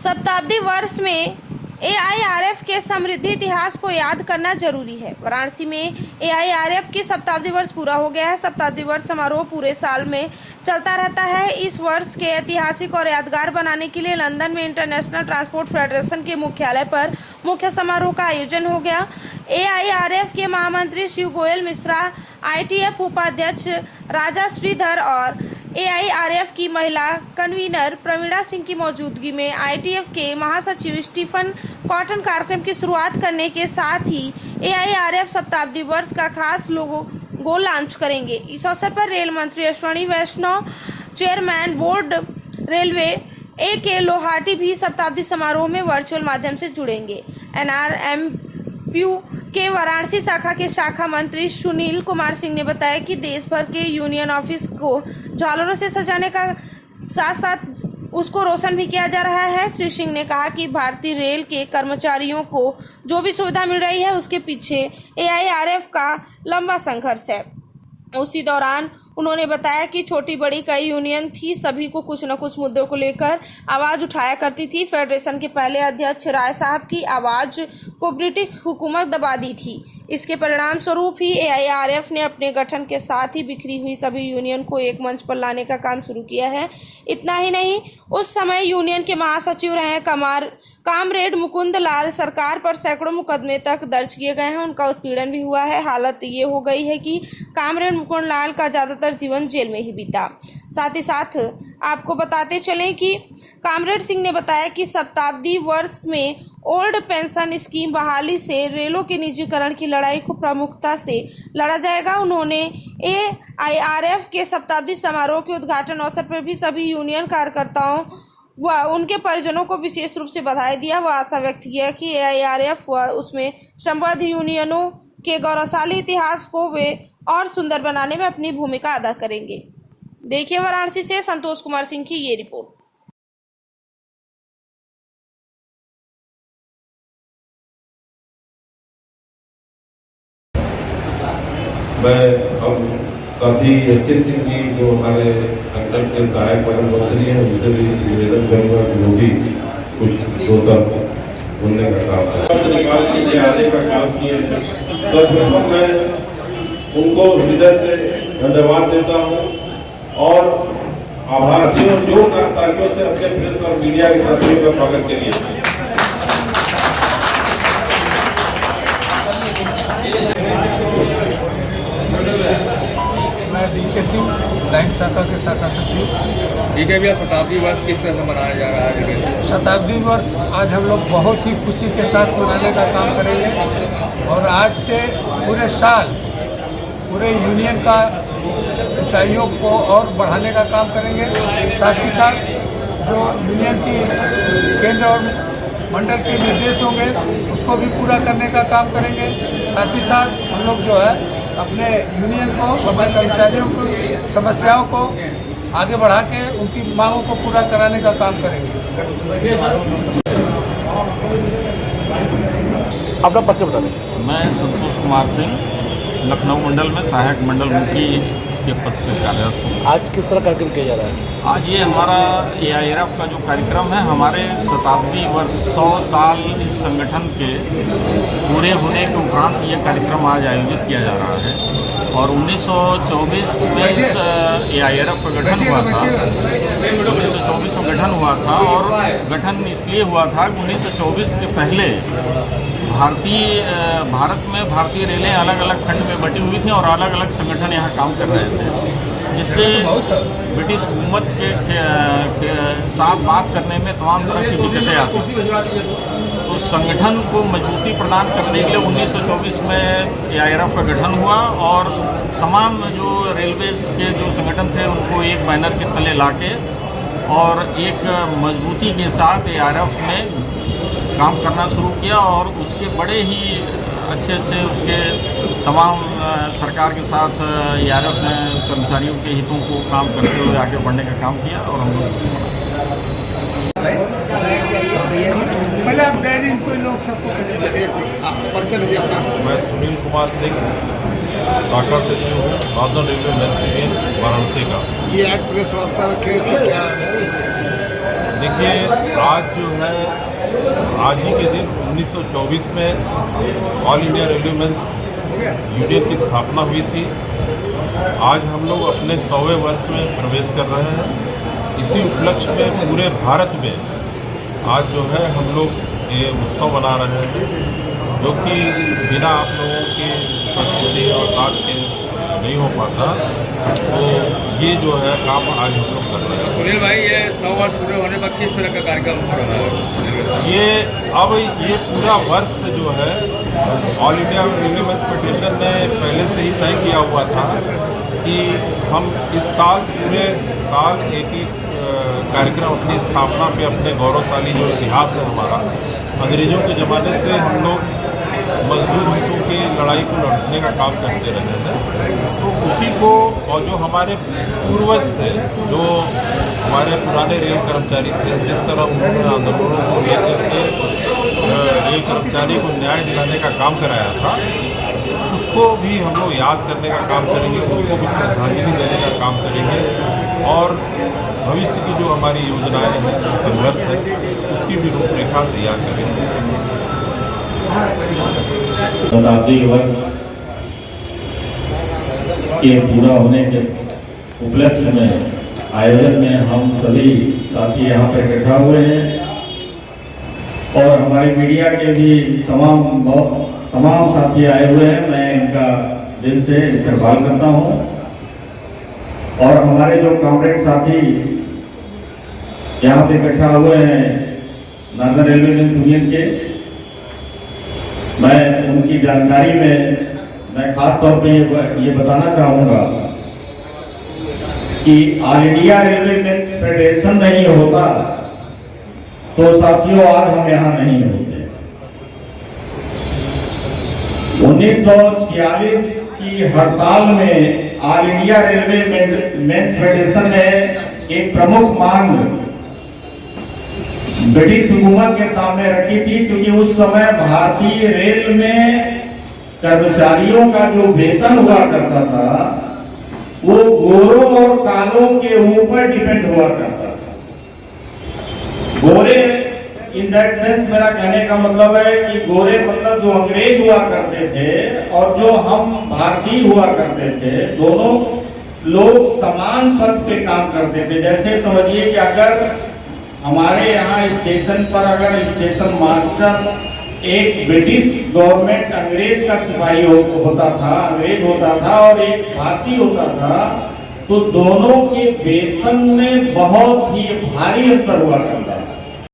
शताब्दी वर्ष में एआईआरएफ के समृद्ध इतिहास को याद करना जरूरी है। वाराणसी में एआईआरएफ की शताब्दी वर्ष पूरा हो गया है। शताब्दी वर्ष समारोह पूरे साल में चलता रहता है। इस वर्ष के ऐतिहासिक और यादगार बनाने के लिए लंदन में इंटरनेशनल ट्रांसपोर्ट फेडरेशन के मुख्यालय पर मुख्य समारोह का आयोजन हो गया। एआईआरएफ के महामंत्री शिव गोयल मिश्रा, आईटीएफ उपाध्यक्ष राजा श्रीधर और एआईआरएफ की महिला कन्वीनर प्रवीणा सिंह की मौजूदगी में आईटीएफ के महासचिव स्टीफन कॉटन कार्यक्रम की शुरुआत करने के साथ ही एआईआरएफ शताब्दी वर्ष का खास लोगो लॉन्च करेंगे। इस अवसर पर रेल मंत्री Ashwini Vaishnaw, chairman board railway A K. Lohati भी शताब्दी समारोह में वर्चुअल माध्यम से जुड़ेंगे। एनआरएमपीयू के वाराणसी शाखा के शाखा मंत्री सुनील कुमार सिंह ने बताया कि देश भर के यूनियन ऑफिस को झालरों से सजाने का साथ साथ उसको रोशन भी किया जा रहा है। श्री सिंह ने कहा कि भारतीय रेल के कर्मचारियों को जो भी सुविधा मिल रही है उसके पीछे एआईआरएफ का लंबा संघर्ष है। उसी दौरान उन्होंने बताया कि छोटी बड़ी कई यूनियन थी, सभी को कुछ न कुछ मुद्दों को लेकर आवाज उठाया करती थी। फेडरेशन के पहले अध्यक्ष राय साहब की आवाज को ब्रिटिश हुकूमत दबा दी थी। इसके परिणाम स्वरूप ही एआईआरएफ ने अपने गठन के साथ ही बिखरी हुई सभी यूनियन को एक मंच पर लाने का काम शुरू किया है। इतना ही नहीं, उस समय यूनियन के महासचिव रहे कामरेड मुकुंद लाल सरकार पर सैकड़ों मुकदमे तक दर्ज किए गए हैं। उनका उत्पीड़न भी हुआ है। हालत ये हो गई है कि कामरेड मुकुंद लाल का ज्यादातर जीवन जेल में ही बीता। साथ ही साथ आपको बताते चलें कि कामरेड सिंह ने बताया कि शताब्दी वर्ष में ओल्ड पेंशन स्कीम बहाली से रेलों के निजीकरण की लड़ाई को प्रमुखता से लड़ा जाएगा। उन्होंने एआईआरएफ के शताब्दी समारोह के उद्घाटन अवसर पर भी सभी यूनियन कार्यकर्ताओं व उनके परिजनों को विशेष रूप से बधाई दिया। वह आशा व्यक्त किया कि एआईआरएफ व उसमें संबद्ध यूनियनों के गौरवशाली इतिहास को वे और सुंदर बनाने में अपनी भूमिका अदा करेंगे। देखिए वाराणसी से संतोष कुमार सिंह की ये रिपोर्ट। हम साथी एसके सिंह जी जो हमारे संगठन के सहायक मंत्री हैं उनसे भी निवेदन करूंगा कि वो भी कुछ दो शब्द बोलने का काम आने का काम किए। तो मैं उनको हृदय से धन्यवाद देता हूँ और आभार जो तालियों से अपने प्रेस और मीडिया के साथियों का स्वागत के लिए। मैं डीके सिंह, लाइन शाखा के शाखा सचिव। ठीक है भैया, शताब्दी वर्ष किस तरह से मनाया जा रहा है? शताब्दी वर्ष आज हम लोग बहुत ही खुशी के साथ मनाने का काम करेंगे और आज से पूरे साल पूरे यूनियन का ऊंचाइयों को और बढ़ाने का काम करेंगे। साथ ही साथ जो यूनियन की केंद्र और मंडल के निर्देश होंगे उसको भी पूरा करने का काम करेंगे। साथ ही साथ हम लोग जो है अपने यूनियन को, अपने कर्मचारियों की समस्याओं को आगे बढ़ा के उनकी मांगों को पूरा कराने का काम करेंगे। अपना परिचय बता दें। मैं संतोष कुमार सिंह, लखनऊ मंडल में सहायक मंडल मंत्री के पद पर कार्यरत हूँ। आज किस तरह कार्यक्रम किया जा रहा है? आज ये हमारा एआईआरएफ का जो कार्यक्रम है, हमारे शताब्दी वर्ष 100 साल इस संगठन के पूरे होने के उपरांत ये कार्यक्रम आज आयोजित किया जा रहा है। और 1924 में इस एआईआरएफ का गठन हुआ था। 1924 में गठन हुआ था और गठन इसलिए हुआ था कि 1924 के पहले भारत में भारतीय रेलें अलग अलग खंड में बटी हुई थी और अलग अलग संगठन यहाँ काम कर रहे थे, जिससे ब्रिटिश हुकूमत के साथ बात करने में तमाम तरह की दिक्कतें आती थी। तो संगठन को मजबूती प्रदान करने के लिए 1924 में एआईआरएफ का गठन हुआ और तमाम जो रेलवे के जो संगठन थे उनको एक बैनर के तले लाके और एक मजबूती के साथ एआईआरएफ ने काम करना शुरू किया और उसके बड़े ही अच्छे उसके तमाम सरकार के साथ एआईआरएफ ने कर्मचारियों के हितों को काम करते हुए आगे बढ़ने का काम किया और हम लोग मैं सुनील कुमार सिंह, शाखा सचिव हूँ, नॉर्दर्न रेलवे मंत्री वाराणसी का। ये आज प्रेस वार्ता क्या है? देखिए, आज जो है, आज ही के दिन 1924 में all India railway men's union की स्थापना हुई थी। आज हम लोग अपने 100वें वर्ष में प्रवेश कर रहे हैं। इसी उपलक्ष्य में पूरे भारत में आज जो है हम लोग ये उत्सव मना रहे हैं, जो कि बिना आप लोगों के उपस्थिति और साथ के नहीं हो पाता। तो ये जो है काम आज हम लोग कर रहे हैं। सुनील भाई, ये 100 वर्ष पूरे होने पर किस तरह का कार्यक्रम हो रहा है? ये पूरा वर्ष जो है all India railway men's federation ने पहले से ही तय किया हुआ था कि हम इस साल पूरे साल एक कार्यक्रम अपनी स्थापना पे अपने गौरवशाली जो इतिहास है हमारा, अंग्रेजों के ज़माने से हम लोग मजदूर हितों की लड़ाई को लड़ने का काम करते रहे हैं। तो उसी को, और जो हमारे पूर्वज थे, जो हमारे पुराने रेल कर्मचारी थे, जिस तरह उन्होंने आंदोलनों को लेकर के रेल कर्मचारी को न्याय दिलाने का काम कराया था, उसको भी हम लोग याद करने का काम करेंगे, उसको भी श्रद्धांजलि देने का काम करेंगे और भविष्य की जो हमारी योजनाएं हैं, संघर्ष है, उसकी भी रूपरेखा तैयार करेंगे। शताब्दी वर्ष के पूरा होने के उपलक्ष्य में आयोजन में हम सभी साथी यहाँ पर इकट्ठा हुए हैं और हमारी मीडिया के भी तमाम साथी आए हुए हैं। मैं इनका दिल से इस्तेमाल करता हूँ और हमारे जो कॉमरेड साथी यहाँ पे इकट्ठा हुए हैं नॉर्दर्न रेलवे मेंस यूनियन के, मैं उनकी जानकारी में मैं खास तौर पे ये बताना चाहूँगा कि all India railway men's federation नहीं होता तो साथियों आज हम यहाँ नहीं होते। 1946 की हड़ताल में all India railway men's federation ने एक प्रमुख मांग ब्रिटिश हुकूमत के सामने रखी थी, क्योंकि उस समय भारतीय रेल में कर्मचारियों का जो वेतन हुआ करता था वो गोरों और कालों के ऊपर डिपेंड हुआ करता था। गोरे इन दैट सेंस, मेरा कहने का मतलब है कि गोरे मतलब जो अंग्रेज हुआ करते थे और जो हम भारतीय हुआ करते थे, दोनों लोग समान पद पे काम करते थे। जैसे समझिए कि अगर हमारे यहाँ स्टेशन पर अगर स्टेशन मास्टर एक ब्रिटिश गवर्नमेंट अंग्रेज का सिपाही होता था, अंग्रेज होता था और एक भारतीय होता था, तो दोनों के वेतन में बहुत ही भारी अंतर हुआ करता था।